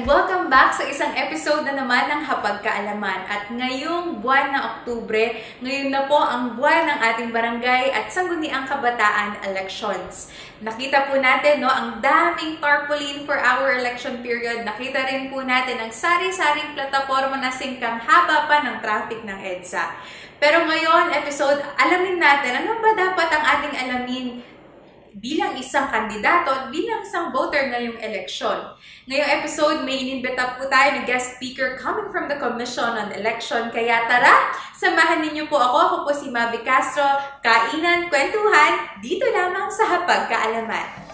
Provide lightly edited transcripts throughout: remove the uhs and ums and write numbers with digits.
welcome back sa isang episode na naman ng Hapag Kaalaman. At ngayong buwan ng Oktubre, ngayon na po ang buwan ng ating barangay at sangguniang kabataan elections. Nakita po natin ang daming tarpaulin for our election period. Nakita rin po natin ang sari-saring plataforma na singkang haba pa ng traffic ng EDSA. Pero ngayon, episode, alamin natin ano ba dapat ang ating alamin bilang isang kandidato at bilang isang voter ngayong eleksyon. Ngayong episode, may inimbita po tayo na guest speaker coming from the Commission on Election. Kaya tara, samahan ninyo po ako. Ako po si Mavi Castro. Kainan, kwentuhan, dito lamang sa Hapag Kaalaman.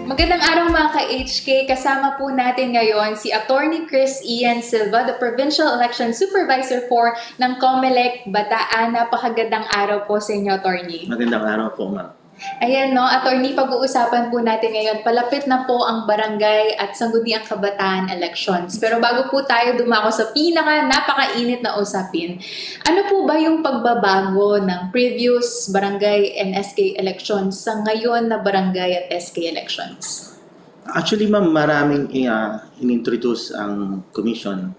Magandang araw mga ka-HK. Kasama po natin ngayon si Attorney Chris Ian Silva, the Provincial Election Supervisor 4 ng COMELEC Bataan. Napakagandang araw po sa inyo, Attorney. Magandang araw po, ma'am. Ayan, Attorney, pag-uusapan po natin ngayon, palapit na po ang barangay at sangguniang kabataan elections. Pero bago po tayo dumako sa napakainit na usapin, ano po ba yung pagbabago ng previous barangay and SK elections sa ngayon na barangay at SK elections? Actually, ma'am, maraming inintroduce ang commission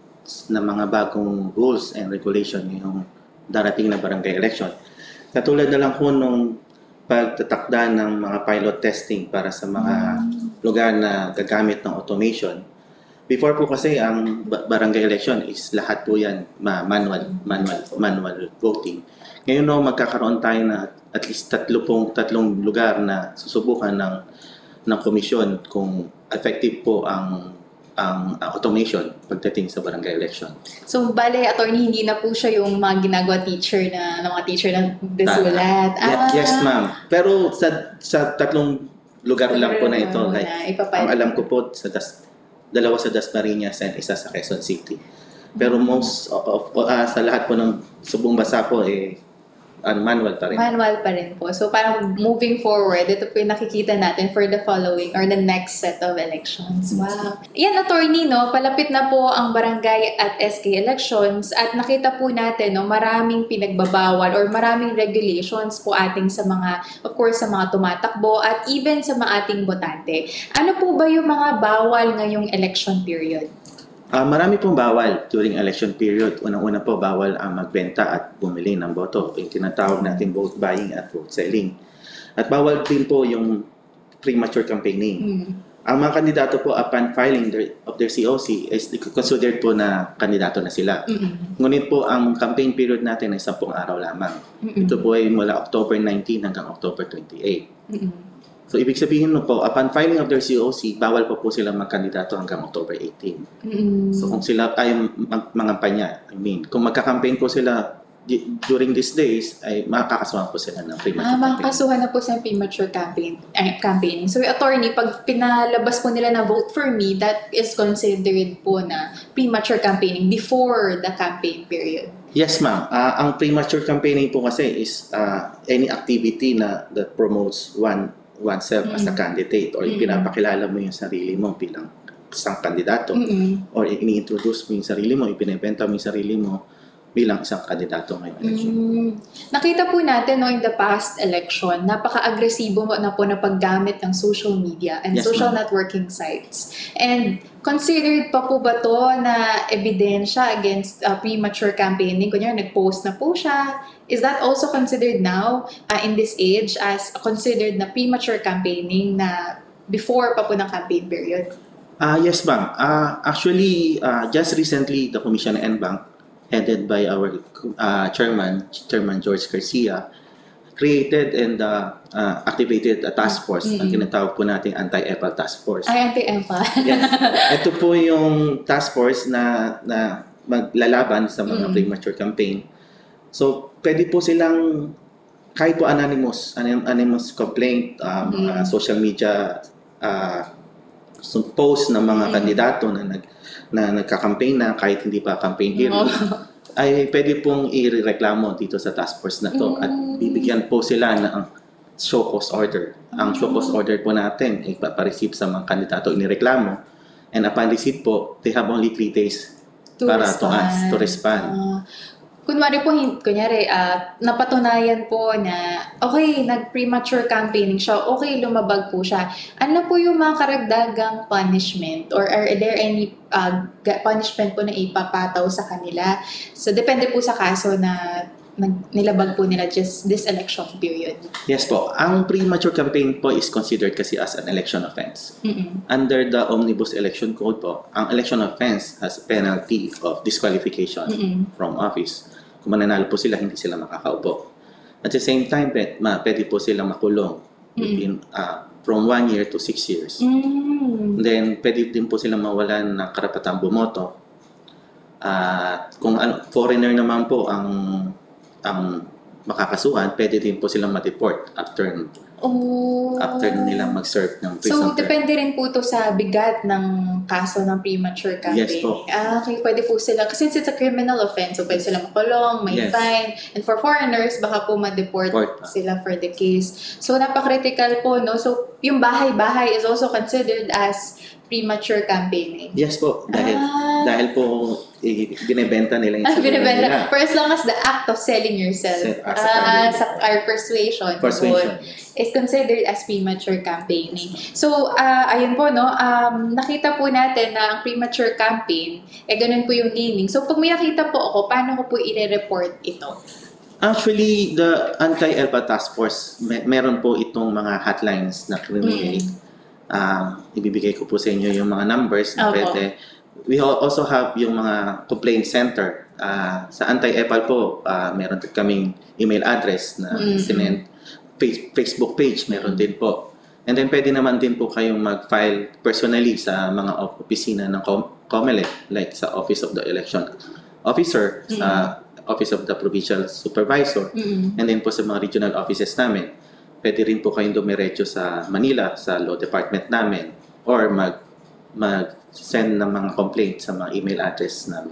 na mga bagong rules and regulation yung darating na barangay election. Katulad na lang po nung pagtatakda ng mga pilot testing para sa mga lugar na gagamit ng automation. Before po kasi ang barangay election is lahat po yan manual voting. Ngayon magkakaroon tayo na at least tatlong lugar na susubukan ng komisyon kung effective po ang automation pagdating sa barangay election. So, bale, attorney, hindi na po siya yung mga ginagawa teacher na desulat. Yes, ma'am. Pero sa tatlong lugar lang po na ito. Ang alam ko po, dalawa sa Dasmariñas and isa sa Quezon City. Pero sa lahat po ng subong basa po, manual pa rin. Manual pa rin po. So, parang moving forward, ito po yung nakikita natin for the following or the next set of elections. Wow. Yan, attorney, palapit na po ang barangay at SK elections at nakita po natin, maraming pinagbabawal or maraming regulations po ating sa mga, of course, sa mga tumatakbo at even sa mga ating botante. Ano po ba yung mga bawal ngayong election period? Marami pong bawal during election period. Unang-una po, bawal ang magbenta at bumili ng boto. Yung tinatawag natin vote buying at vote selling. At bawal din po yung premature campaigning. Ang mga kandidato po, upon filing of their COC, is considered po na kandidato na sila. Ngunit po, ang campaign period natin ay 10 araw lamang. Ito po ay mula October 19 hanggang October 28. So, ibig sabihin po, upon filing of their COC, bawal po silang magkandidato hanggang October 18. So, kung sila ay mangampanya, kung magka-campaign po sila during these days, ay makakasuhan po sila ng premature campaign. Makakasuhan na po sa premature campaigning. So, attorney, pag pinalabas po nila na vote for me, that is considered po na premature campaigning before the campaign period. Yes, ma'am. Ang premature campaigning po kasi is any activity that promotes oneself as a candidate or pinapakilala mo yung sarili mo bilang isang kandidato or ini-introduce mo yung sarili mo, ipinibenta mo yung sarili mo bilang isang kandidato ngayong election. Nakita po natin in the past election, napaka-agresibo na po na paggamit ng social media and social networking sites. And considered pa po ba to na ebidensya against premature campaigning? Kunyari, nag-post na po siya. Is that also considered now in this age as considered na premature campaigning na before pa po ng campaign period? Yes, ma'am. Actually, just recently, the Commission NBank, headed by our Chairman George Garcia, created and activated a task force. Ang tinatawag po natin Anti-EPA Task Force. Anti-EPA. Yes. Ito po yung task force na maglalaban sa mga premature campaign. So, pwede po silang kahit po anonymous complaint, social media post ng mga kandidato na nagka-campaign na kahit hindi pa campaign period, ay pwede pong i-reklamo dito sa task force na to at bibigyan po sila ng show cause order. Ang show cause order po natin ay pa-receive sa mga kandidato inireklamo, and upon receipt po, they have only 3 days to respond. Kunwari po, napatunayan po na, okay, nag-premature campaigning siya, okay, lumabag po siya. Ano po yung mga karagdagang punishment? Or are there any punishment po na ipapataw sa kanila? So, depende po sa kaso na nilabag po nila just this election period. Yes po. Ang premature campaign po is considered kasi as an election offense. Under the Omnibus Election Code po, ang election offense has penalty of disqualification from office. Kung mananalo po sila, hindi sila makakaupo. At the same time, pwede po silang makulong within, from 1 year to 6 years. Then, pwede din po silang mawalan ng karapatang bumoto. Kung foreigner naman po ang makakasuhan, pwede din po silang ma-deport after nilang mag-serve ng prison term. So, depende rin po to sa bigat ng kaso ng premature campaign. Yes po. Okay, pwede po sila, kasi since it's a criminal offense, so pwede silang makulong, may fine, and for foreigners, baka po ma-deport sila for the case. So, napaka-critical po, no? So, yung bahay-bahay is also considered as premature campaigning. Yes po, dahil po binibenta nila yung binibenta. For as long as the act of selling yourself our persuasion is considered as premature campaigning. So, ayun po, no, nakita po natin na ang premature campaign, ganun po yung meaning. So, pag may nakita po ako, paano ko po i-report ito? Actually, the Anti-ELPA Task Force, meron po itong mga hotlines na create. Ibibigay ko po sa inyo yung mga numbers na pwede. We also have yung mga complaint center. Sa Anti-EPAL po, meron din kaming email address na sinend. Facebook page, meron din po. And then pwede naman din po kayong mag-file personally sa mga opisina ng COMELEC, like sa Office of the Election Officer, sa Office of the Provincial Supervisor, and then po sa mga regional offices namin. Pwede rin po kayong dumiretso sa Manila, sa Law Department namin, or mag-send ng mga complaints sa mga email address namin.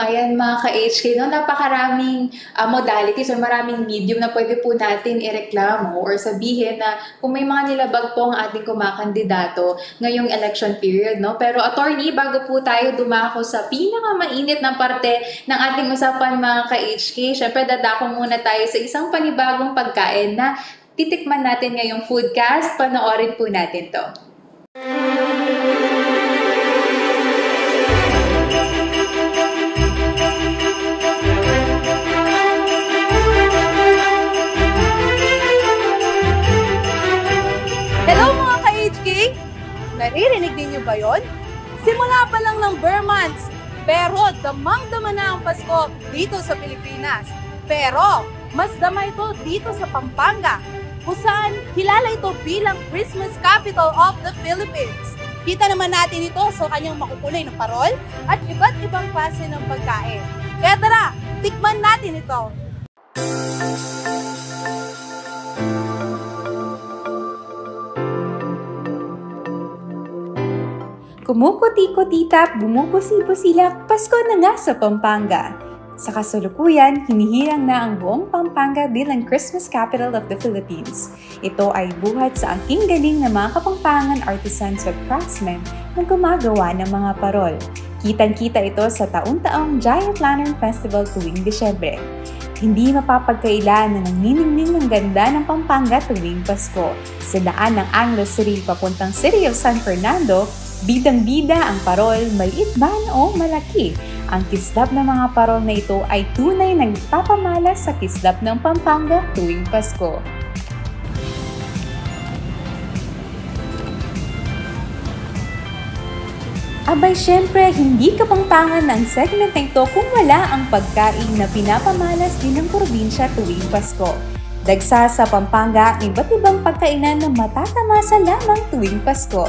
Ayan mga ka-HK, no? Napakaraming modalities o maraming medium na pwede po natin ireklamo or sabihin na kung may mga nilabag po ang ating kumakandidato ngayong election period, no? Pero attorney, bago po tayo dumako sa pinakamainit na parte ng ating usapan mga ka-HK, syempre dadako muna tayo sa isang panibagong pagkain na titikman natin ngayong foodcast. Panoorin po natin to. Hello mga ka-HK! Naririnig ninyo ba yon? Simula pa lang ng bare months, pero damang-dama na ang Pasko dito sa Pilipinas. Pero mas dama ito dito sa Pampanga, kung saan kilala ito bilang Christmas Capital of the Philippines. Kita naman natin ito sa kanyang makukulay na parol at iba't ibang klase ng pagkain. Kaya tara, tikman natin ito! Kumukuti-kutita, bumubusi-busilak, Pasko na nga sa Pampanga. Sa kasalukuyan, hinihirang na ang buong Pampanga bilang Christmas Capital of the Philippines. Ito ay buhat sa angking galing ng mga Kapampangan artisans at craftsmen na gumagawa ng mga parol. Kitang-kita ito sa taon-taong Giant Lantern Festival tuwing Disyembre. Hindi mapapagkaila na nagniningning ng ganda ng Pampanga tuwing Pasko. Sa daan ng Angeles City papuntang City of San Fernando, bidang-bida ang parol, maliit man o malaki. Ang kislap ng mga parol na ito ay tunay na nagpapamalas sa kislap ng Pampanga tuwing Pasko. Abay, syempre, hindi Kapampangan ang segment na ito kung wala ang pagkain na pinapamalas din ng probinsya tuwing Pasko. Dagsa sa Pampanga ang iba't ibang pagkainan na matatamasa lamang tuwing Pasko.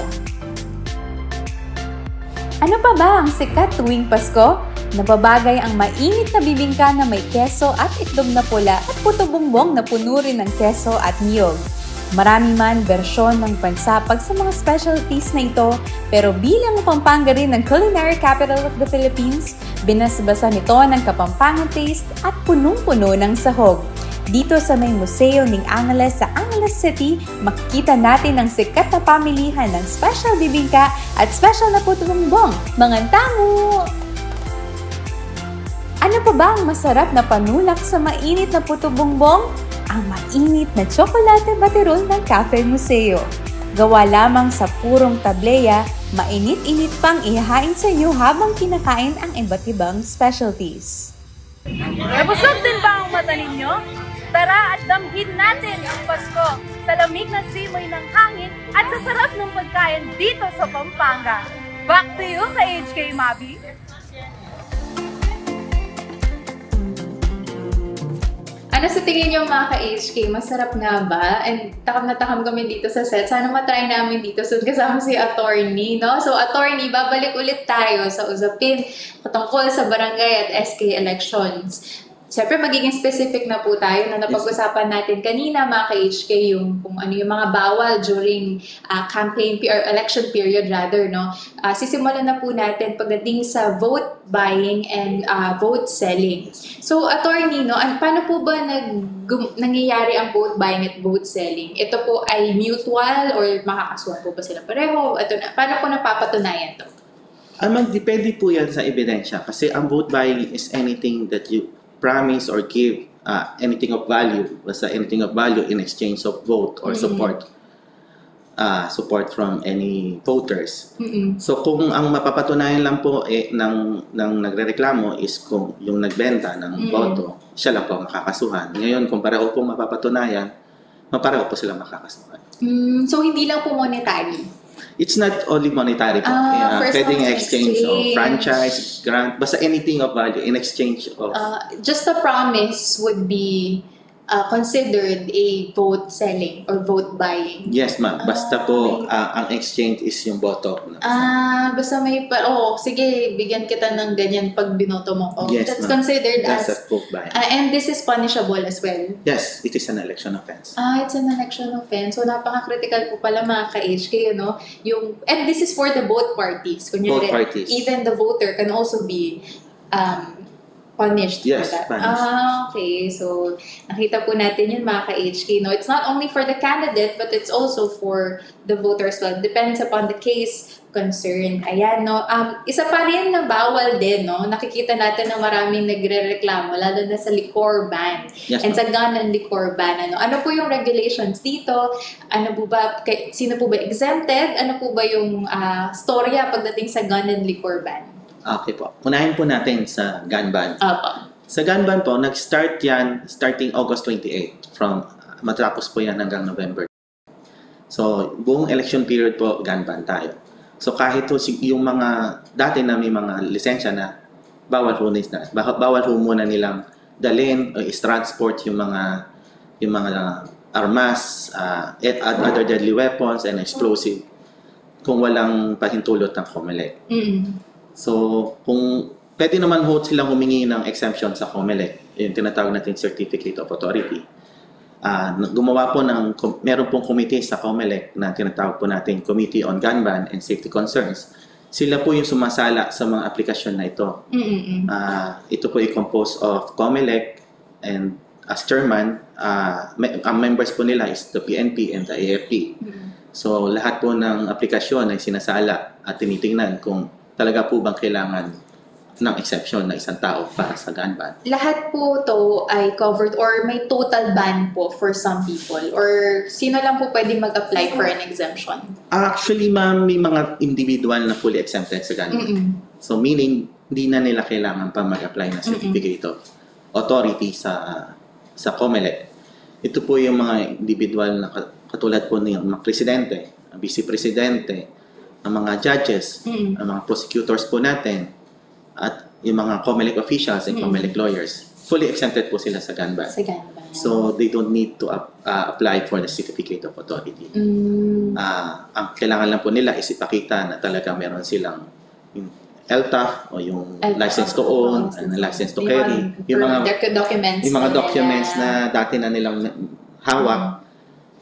Ano pa ba ang sikat tuwing Pasko? Nababagay ang mainit na bibingka na may keso at itlog na pula at puto bongbong na puno rin ng keso at niyog. Marami man bersyon ng pansapag sa mga specialties na ito, pero bilang Pampanga rin ng Culinary Capital of the Philippines, binasbasan ito ng Kapampangan taste at punong-puno ng sahog. Dito sa may museo ng Angeles sa Angeles City, makikita natin ang sikat na pamilihan ng special bibingka at special na puto bongbong. Mga tamu! Ano Ano pa ba ang masarap na panulak sa mainit na puto bongbong? Ang mainit na tsokolate batirol ng Cafe Museo. Gawa lamang sa purong tableya, mainit-init pang ihahain sa iyo habang kinakain ang iba't ibang specialties. Nabusog din ba ang mata ninyo? Tara at damhin natin ang Pasko sa lamig na simoy ng hangin at sa sarap ng pagkain dito sa Pampanga. Back to you sa HK Mabi. Ano sa tingin niyo mga ka-HK? Masarap nga ba? And takam na takam kami dito sa set. Sana matry namin dito. So, kasama si attorney, no? So, attorney, babalik ulit tayo sa usapin patungkol sa barangay at SK elections. Siyempre, magiging specific na po tayo na napag-usapan natin kanina mga ka-HK yung kung ano yung mga bawal during campaign or election period rather, no? Sisimulan na po natin pagdating sa vote buying and vote selling. So, attorney, no, paano po ba nangyayari ang vote buying at vote selling? Ito po ay mutual or makakasuhan po ba sila pareho? Paano po napapatunayan to? Depende po yan sa ebidensya kasi ang vote buying is anything that you promise or give anything of value, basta anything of value in exchange of vote or support from any voters. So kung ang mapapatunayan lang po ng nagrereklamo is kung yung nagbenta ng boto, siya lang po makakasuhan. Ngayon kung pareho po mapapatunayan, mapareho po sila makakasuhan. So hindi lang po monetary? It's not only monetary po. Pwedeng exchange of franchise, grant, basta anything of value in exchange of... just a promise would be considered a vote selling or vote buying. Yes, ma'am. Basta po, ang exchange is yung boto. Basta may sige, bigyan kita ng ganyan pag binoto mo. Yes, that's considered that's as... a vote buying. And this is punishable as well? Yes, it is an election offense. It's an election offense. So, napaka-critical po pala mga ka-HK, no? And this is for the both parties. Both parties. Even the voter can also be punished for that. Punished. Okay. So, nakita po natin yun mga ka-HK, no? It's not only for the candidate, but it's also for the voter as well. Depends upon the case concerned. Ayan, no? Isa pa rin na bawal din, no? Nakikita natin na maraming nagre-reklamo, lalo na sa liquor ban. Yes, and sa gun and liquor ban. Ano po yung regulations dito? Ano po ba, sino po ba exempted? Ano po ba yung storya pagdating sa gun and liquor ban? Okay po. Unahin po natin sa gun ban. Opo. Sa gun ban po, nag-start yan starting August 28. Matapos po yan hanggang November. So, buong election period po, gun ban tayo. So, kahit po yung mga dati na may mga lisensya na bawal ho muna nilang dalhin o is-transport yung mga armas, other deadly weapons and explosive kung walang pahintulot ng COMELEC. So, kung pwede naman ho silang humingi ng exemption sa COMELEC, yung tinatawag natin Certificate of Authority. Gumawa po meron pong committee sa COMELEC na tinatawag po natin Committee on Gun Ban and Safety Concerns. Sila po yung sumasala sa mga aplikasyon na ito. Ito po i-compose of COMELEC and as chairman, ang members po nila is the PNP and the AFP. So, lahat po ng aplikasyon ay sinasala at tinitingnan kung talaga po bang kailangan ng exception na isang tao para sa gun ban. Lahat po to ay covered or may total ban po for some people? Or sino lang po pwede mag-apply for an exemption? Actually, ma'am, may mga individual na fully exempted sa gun ban. So, meaning, hindi na nila kailangan pa mag-apply ng Certificate of Authority sa COMELEC. Ito po yung mga individual na katulad po ng mga presidente, ang vice-presidente, ang mga judges, ang mga prosecutors po natin, at yung mga COMELEC officials and COMELEC lawyers. Fully exempted po sila sa gun ban. So, they don't need to apply for the Certificate of Authority. Ang kailangan lang po nila is ipakita na talaga meron silang LTAF o yung license to own and license to carry. Yung mga documents na dati na nilang hawak.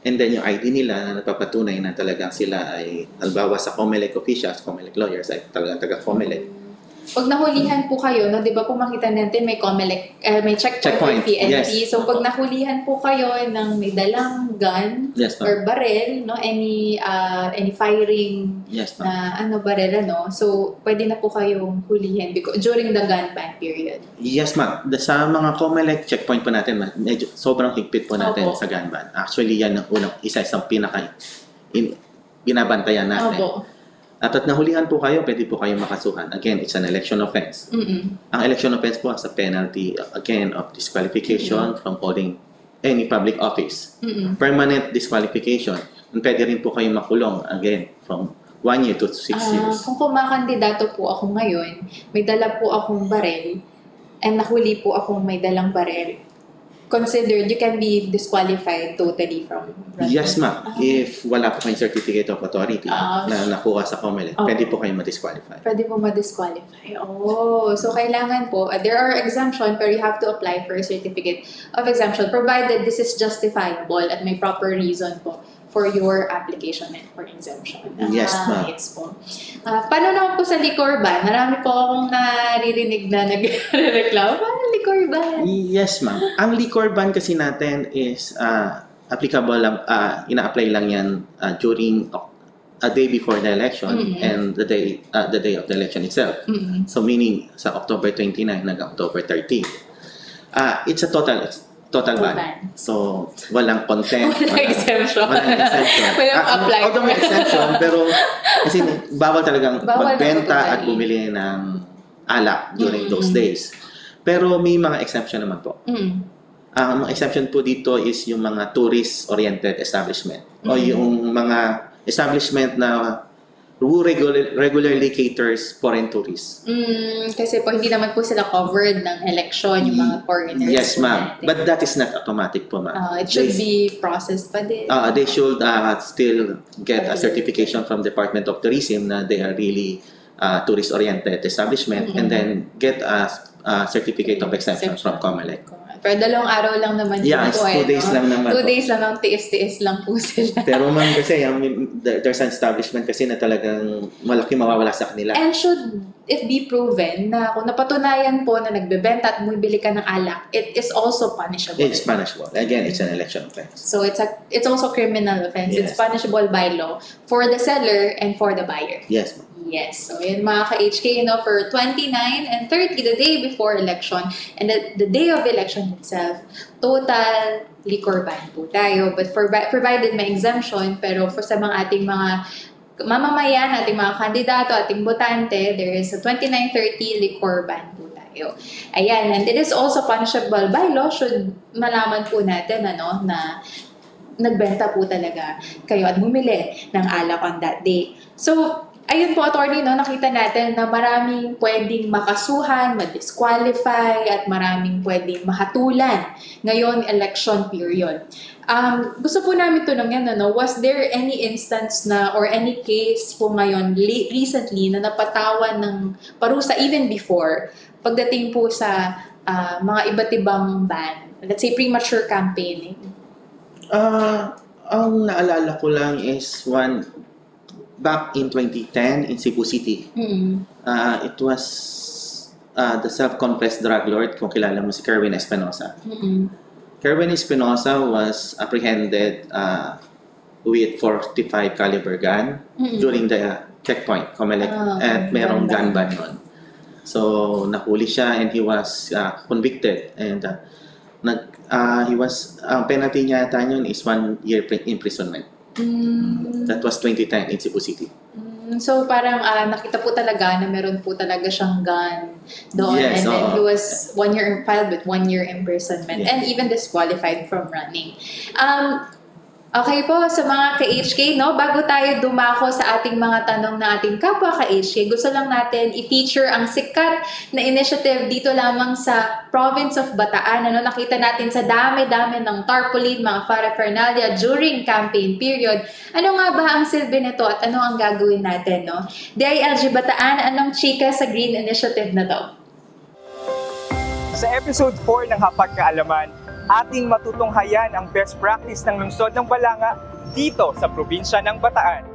And then yung ID nila na napapatunay na talagang sila ay, halimbawa sa COMELEC officials, COMELEC lawyers, ay talagang taga-COMELEC. pag nahulihan po kayo, no, di ba po makita natin may COMELEC, may checkpoint PNP. Yes. So pag nahulihan po kayo ng may dalang gun Yes, ma'am. or barrel, no, any firing Yes, ma'am. na barrel, no, so pwede na po kayong hulihin during the gun ban period. Yes, ma'am. Sa mga COMELEC checkpoint po natin, medyo sobrang higpit po natin Opo. sa gun ban. Actually, yan ang isang binabantayan natin. Opo. At nahulihan po kayo, pwede po kayo makasuhan. Again, it's an election offense. Ang election offense po has a penalty, again, of disqualification from holding any public office. Permanent disqualification. And pwede rin po kayo makulong, again, from 1 year to 6 years. Kung kumakandidato po ako ngayon, may dala po akong barel, and nahuli po akong may dalang barel, considered, you can be disqualified totally from running. Yes, ma'am. If wala po kayong certificate of authority na nakuha sa COMELEC, pwede po kayo ma-disqualify. Pwede po ma-disqualify. Oh, so kailangan po, there are exemption, pero you have to apply for a certificate of exemption, provided this is justifiable at may proper reason po for your application and for exemption. Yes, ma'am. Yes po. Paano naman po sa liquor ban? Marami po akong naririnig na nagre-reklamo. Paano liquor ban? Yes, ma'am. Ang liquor ban kasi natin is applicable lang, ina-apply lang yan during a day before the election and the day of the election itself. So meaning sa October 29 hanggang October 30. It's a total ban. So walang content. Walang exemption. Walang apply. Although may exemption, pero kasi bawal talagang magbenta at totally bumili ng alak during those days. Pero may mga exception naman po. Ang exception po dito is yung mga tourist-oriented establishment o yung mga establishment na who regularly caters foreign tourists. Kasi po hindi naman po sila covered ng election, yung mga foreigners. Yes, po ma'am. natin. But that is not automatic po, ma'am. It should be processed pa din. They should still get a certification from Department of Tourism na they are really tourist-oriented establishment and then get a certificate of exemption from COMELEC. Pero 2 araw lang naman po 2 days lang naman 2 days lang ng tiis-tiis lang po sila. Pero ma'am kasi there's an establishment kasi na talagang malaki mawawala sa kanila. And should it be proven na kung napatunayan po na nagbebenta at bumibili ka ng alak, it is also punishable. It's punishable. Again, it's an election offense. So it's also criminal offense. Yes. It's punishable by law for the seller and for the buyer. Yes, ma'am. Yes. So yun mga ka-HK, for 29 and 30, the day before election, and the day of election itself, total liquor ban po tayo. But provided may exemption, pero for sa mga ating mga mamamayan, ating mga kandidato, ating botante, there is a 29-30 liquor ban po tayo. Ayan, and it is also punishable by law should malaman po natin na nagbenta po talaga kayo at bumili ng alak on that day. So, ayun po, attorney, nakita natin na maraming pwedeng makasuhan, ma-disqualify, at maraming pwedeng mahatulan ngayon election period. Gusto po namin tunangin, was there any instance na or any case po ngayon recently na napatawan ng parusa even before pagdating po sa mga iba't ibang ban? Let's say premature campaigning. Ang naalala ko lang is back in 2010 in Cebu City. It was the self-confessed drug lord, kung kilala mo si Kerwin Espinosa. Kerwin Espinosa was apprehended with 45 caliber gun during the checkpoint, COMELEC, at merong gun ban nun. So, nahuli siya and he was convicted and ang penalty niya yata yun is 1 year imprisonment. That was 2010 in Cebu City. So parang nakita po talaga na meron po talaga siyang gun doon. Yes, and then he was 1 year filed with 1 year imprisonment and even disqualified from running. Okay po, sa mga ka-HK, bago tayo dumako sa ating mga tanong na ating kapwa ka-HK, gusto lang natin i-feature ang sikat na initiative dito lamang sa province of Bataan. Nakita natin sa dami-dami ng tarpaulin, mga paraphernalia during campaign period. Ano nga ba ang silbi nito at ano ang gagawin natin? DILG Bataan, anong chika sa Green Initiative na to? Sa episode 4 ng Hapag Kaalaman, ating matutunghayan ang best practice ng lungsod ng Balanga dito sa probinsya ng Bataan.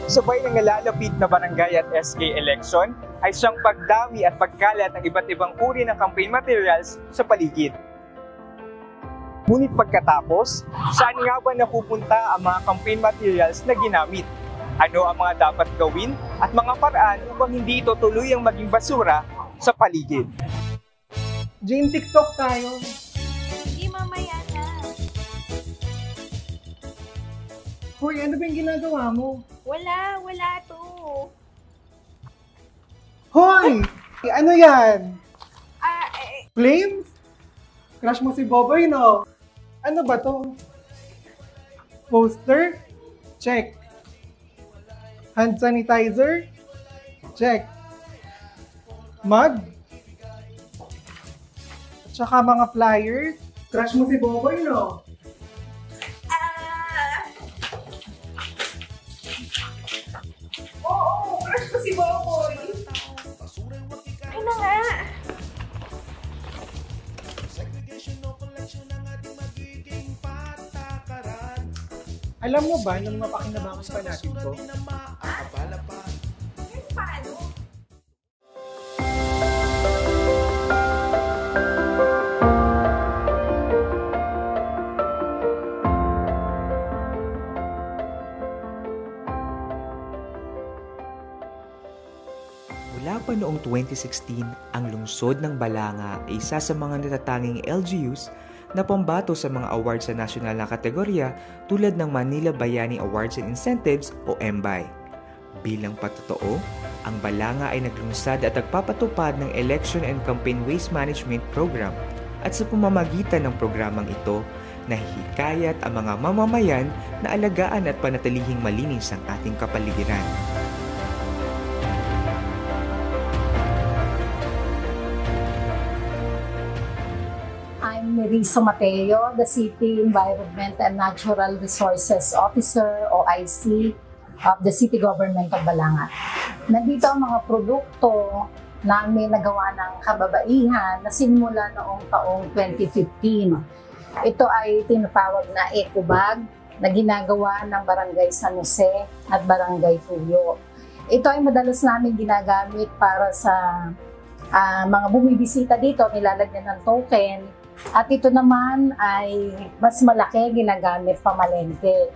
Sabay ng nalalapit na barangay at SK election ay siyang pagdami at pagkalat ng iba't ibang uri ng campaign materials sa paligid. Ngunit pagkatapos, saan nga ba napupunta ang mga campaign materials na ginamit? Ano ang mga dapat gawin at mga paraan upang hindi ito tuluyang maging basura sa paligid? Jane, TikTok tayo. Hindi mamaya na. Hoy, ano ba yung ginagawa mo? Wala to. Hoy! Ano yan? Ah, Flames? Crush mo si Boboy, no? Ano ba to? Poster? Check. Hand sanitizer? Check. Mug? Tsaka mga flyers? Crush mo si Boboy, no? Oo, crush ko si Boboy. Ay na nga. Alam mo ba nung mapakinabangan pa natin to? Paano? Mula pa noong 2016, ang lungsod ng Balanga ay isa sa mga natatanging LGUs na pambato sa mga awards sa nasyonal na kategorya tulad ng Manila Bayani Awards and Incentives o MBAI. Bilang patotoo, ang Balanga ay naglungsad at nagpapatupad ng Election and Campaign Waste Management Program at sa pamamagitan ng programang ito, nahihikayat ang mga mamamayan na alagaan at panatilihing malinis ang ating kapaligiran. I'm Nerissa Mateo, the City Environment and Natural Resources Officer o IC of the City Government of Balanga. Nandito ang mga produkto na may nagawa ng kababaihan na simula noong taong 2015. Ito ay tinatawag na eco bag na ginagawa ng Barangay San Jose at Barangay Puyo. Ito ay madalas namin ginagamit para sa mga bumibisita dito, nilalagyan ng token. At ito naman ay mas malaki, ginagamit pamalengke.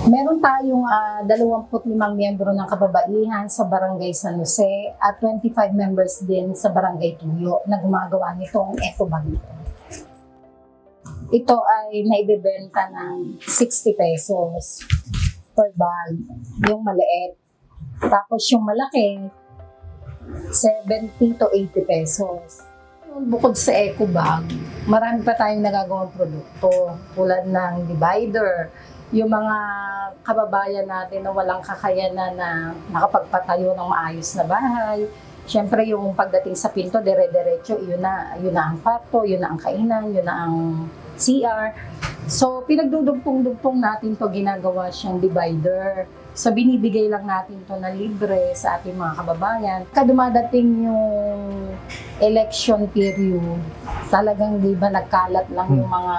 Meron tayong 25 miyembro ng kababaihan sa Barangay San Jose at 25 members din sa Barangay Tuyo na gumagawa nitong eco bag nito. Ito ay naibebenta ng 60 pesos per bag, yung maliit. Tapos yung malaki, 70 to 80 pesos. Bukod sa eco bag, marami pa tayong nagagawang produkto tulad ng divider, yung mga kababayan natin na walang kakayanan na nakapagpatayo ng maayos na bahay. Siyempre yung pagdating sa pinto, dire-diretso, yun na ang kwarto, yun na ang kainan, yun na ang CR. So pinagdudugtong-dugtong natin to, ginagawa siyang divider. So binibigay lang natin to na libre sa ating mga kababayan. Kadumadating yung election period, talagang di ba nagkalat lang yung mga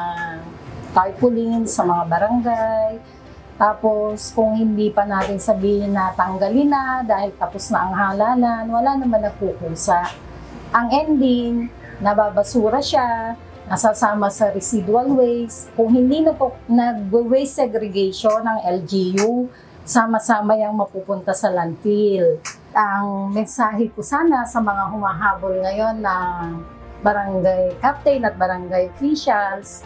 tarpaulin sa mga barangay. Tapos kung hindi pa natin sabihin na tanggalin na dahil tapos na ang halalan, wala naman nagkukusa. Ang ending, nababasura siya, nasasama sa residual waste. Kung hindi na po nag-waste segregation ng LGU, sama-sama yung mapupunta sa landfill. Ang mensahe ko sana sa mga humahabol ngayon na barangay captain at barangay officials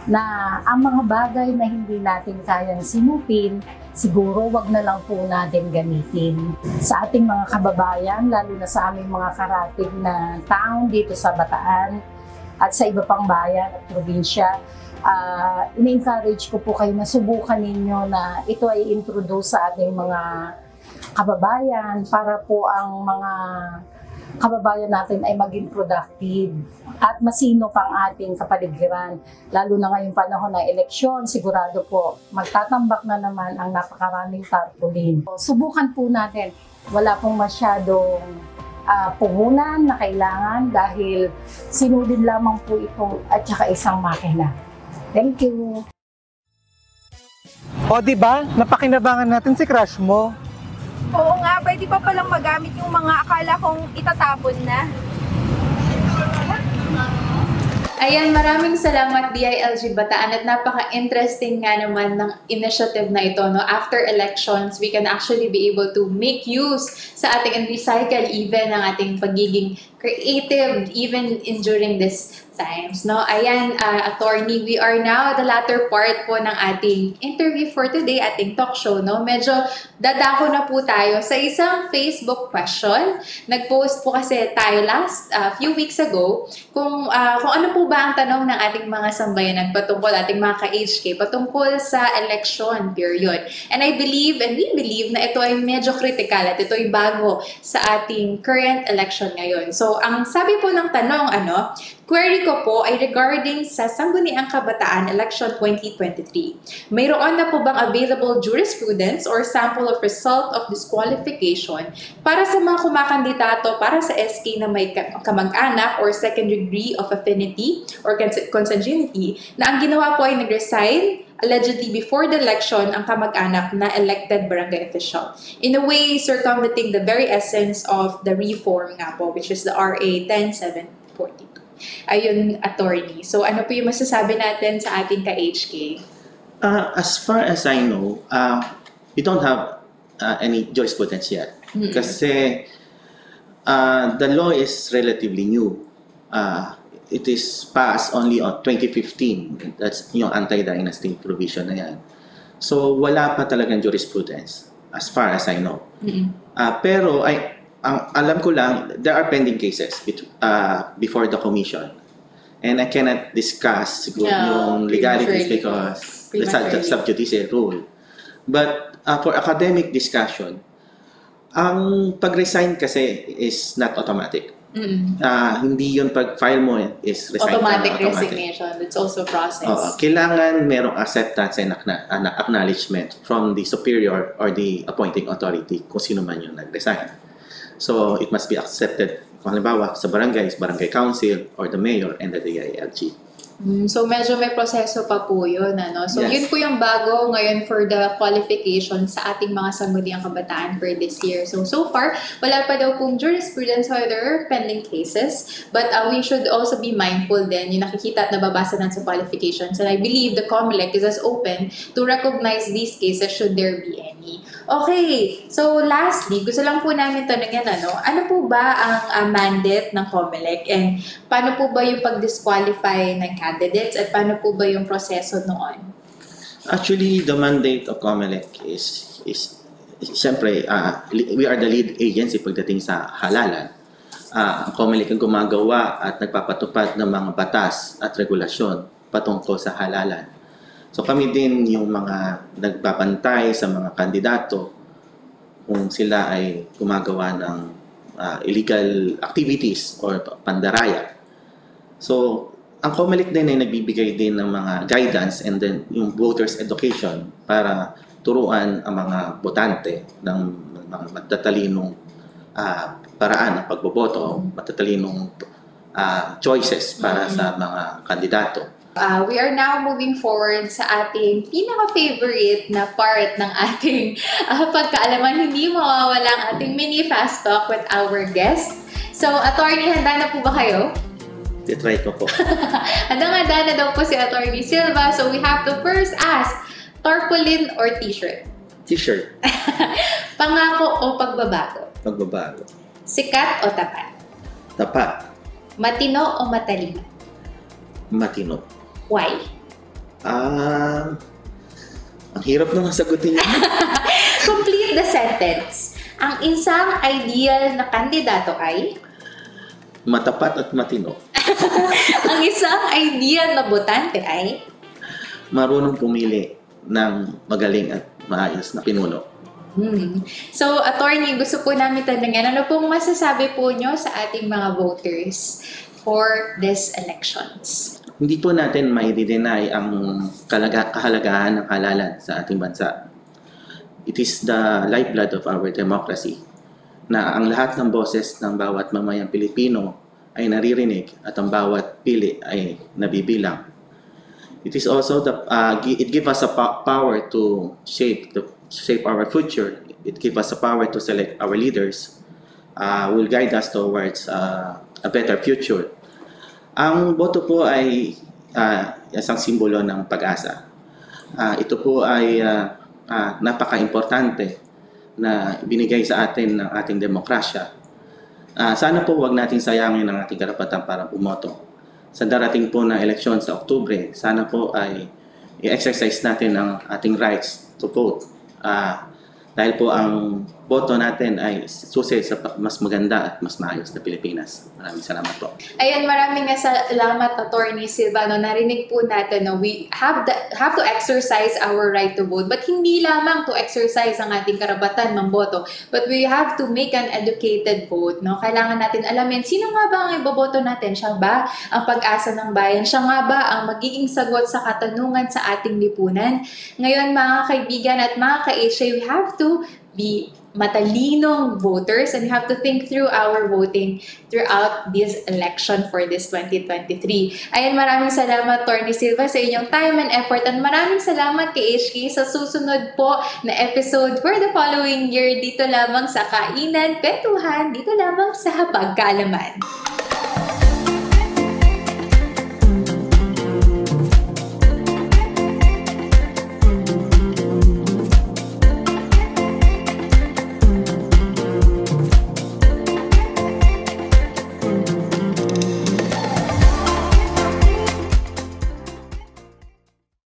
na ang mga bagay na hindi natin kayang sinupin, siguro wag na lang po natin gamitin. Sa ating mga kababayan, lalo na sa aming mga karatig na taong dito sa Bataan at sa iba pang bayan at probinsya, in-encourage ko po kayo na subukan ninyo na ito ay introduce sa ating mga kababayan para po ang mga kababayan natin ay maging productive at masino pang ating kapaligiran. Lalo na ngayong panahon ng eleksyon, sigurado po magtatambak na naman ang napakaraming tarpaulin. Subukan po natin, wala pong masyadong puhunan na kailangan dahil sinudin lamang po ito at saka isang makina. Thank you! O di ba? Napakinabangan natin si crush mo. Oo nga, pwede pa palang magamit yung mga akala kong itatapon na. Ayan, maraming salamat DILG Bataan at napaka-interesting nga naman ng initiative na ito. No? After elections, we can actually be able to make use sa ating and recycle even ang ating pagiging creative even during this times. No? Ayan, attorney, we are now the latter part po ng ating interview for today, ating talk show. No? Medyo dadako na po tayo sa isang Facebook question. Nag-post po kasi tayo last few weeks ago kung ano po ba ang tanong ng ating mga sambayanan patungkol, ating mga ka-HK, patungkol sa election period. And I believe, and we believe, na ito ay medyo critical at ito ay bago sa ating current election ngayon. So, ang sabi po ng tanong, query ko po ay regarding sa Sangguniang Kabataan Election 2023. Mayroon na po bang available jurisprudence or sample of result of disqualification para sa mga kumakandidato para sa SK na may kamag-anak or second degree of affinity or consanguinity na ang ginawa po ay nag-resign allegedly before the election ang kamag-anak na elected barangay official. In a way, circumventing the very essence of the reform nga po, which is the RA 10742. Ayun, attorney. So, ano po yung masasabi natin sa ating ka-HK? As far as I know, we don't have any jurisprudence yet. Kasi the law is relatively new. It is passed only on 2015. That's yung anti-dynasty provision na yan. So, wala pa talagang jurisprudence as far as I know. Pero, ang alam ko lang, there are pending cases before the commission. And I cannot discuss yung legalities because the sub judice rule. But for academic discussion, ang pag-resign kasi is not automatic. Hindi yun pag-file mo is resign. Automatic resignation. It's also process. Kailangan merong acceptance and acknowledgement from the superior or the appointing authority kung sino man yung nag-resign. So, it must be accepted, kung halimbawa, sa barangay council, or the mayor, and the DILG. So, medyo may proseso pa po yun. So, yun po yung bago ngayon for the qualification sa ating mga Sangguniang Kabataan for this year. So far, wala pa daw pong jurisprudence or there are pending cases. But we should also be mindful din yung nakikita at nababasa natin sa qualifications. And I believe the COMELEC is as open to recognize these cases should there be any. Okay, so lastly, gusto lang po namin tanongin, ano po ba ang mandate ng COMELEC and paano po ba yung pag-disqualify ng candidates at paano po ba yung proseso noon? Actually, the mandate of COMELEC is siyempre, we are the lead agency pagdating sa halalan. Ang COMELEC ang gumagawa at nagpapatupad ng mga batas at regulasyon patungkol sa halalan. So kami din yung mga nagbabantay sa mga kandidato kung sila ay gumagawa ng illegal activities or pandaraya. So, ang COMELEC din ay nagbibigay din ng mga guidance and then yung voters education para turuan ang mga botante ng mga matatalinong paraan ng pagboboto, matatalinong choices para sa mga kandidato. We are now moving forward sa ating pinaka-favorite na part ng ating pagkaalaman. Hindi mawawala ang ating mini fast talk with our guest. So, attorney, handa na po ba kayo? Try ko po. Handang-handa na daw po si Attorney Silva. So, we have to first ask, tarpaulin or t-shirt? T-shirt. Pangako o pagbabago? Pagbabago. Sikat o tapat? Tapat. Matino o matalino? Matino. Why? Ang hirap naman sagutin yun. Complete the sentence. Ang isang ideal na kandidato ay? Matapat at matino. Ang isang ideal na botante ay? Marunong pumili ng magaling at maayos na pinuno. So, attorney, gusto po namin tanongin, ano pong masasabi po nyo sa ating mga voters for these elections? Hindi po natin mai-deny ang kahalagahan ng halalan sa ating bansa. It is the lifeblood of our democracy na ang lahat ng boses ng bawat mamayang Pilipino ay naririnig at ang bawat pili ay nabibilang. It is also it gives us a power to shape our future. It gives us a power to select our leaders. Will guide us towards a better future. Ang boto po ay isang simbolo ng pag-asa. Ito po ay napaka-importante na binigay sa atin ng ating demokrasya. Sana po wag nating sayangin ang ating karapatan para bumoto. Sa darating po na eleksyon sa Oktubre, sana po ay i-exercise natin ang ating rights to vote. Dahil po ang boto natin ay susi sa mas maganda at mas maayos na Pilipinas. Maraming salamat po. Ayan, maraming salamat, Attorney Silva. No, narinig po natin, no, we have to exercise our right to vote. But hindi lamang to exercise ang ating karapatan mamboto. But we have to make an educated vote. No? Kailangan natin alamin, sino nga ba ang iboboto natin? Siya ba ang pag-asa ng bayan? Siya nga ba ang magiging sagot sa katanungan sa ating lipunan? Ngayon, mga kaibigan at mga ka-HA, we have to be matalinong voters and we have to think through our voting throughout this election for this 2023. Ayan, maraming salamat, Attorney Silva, sa inyong time and effort, at maraming salamat kay HK sa susunod po na episode for the following year dito lamang sa Kainan, Kwentuhan, dito lamang sa Hapag Kaalaman.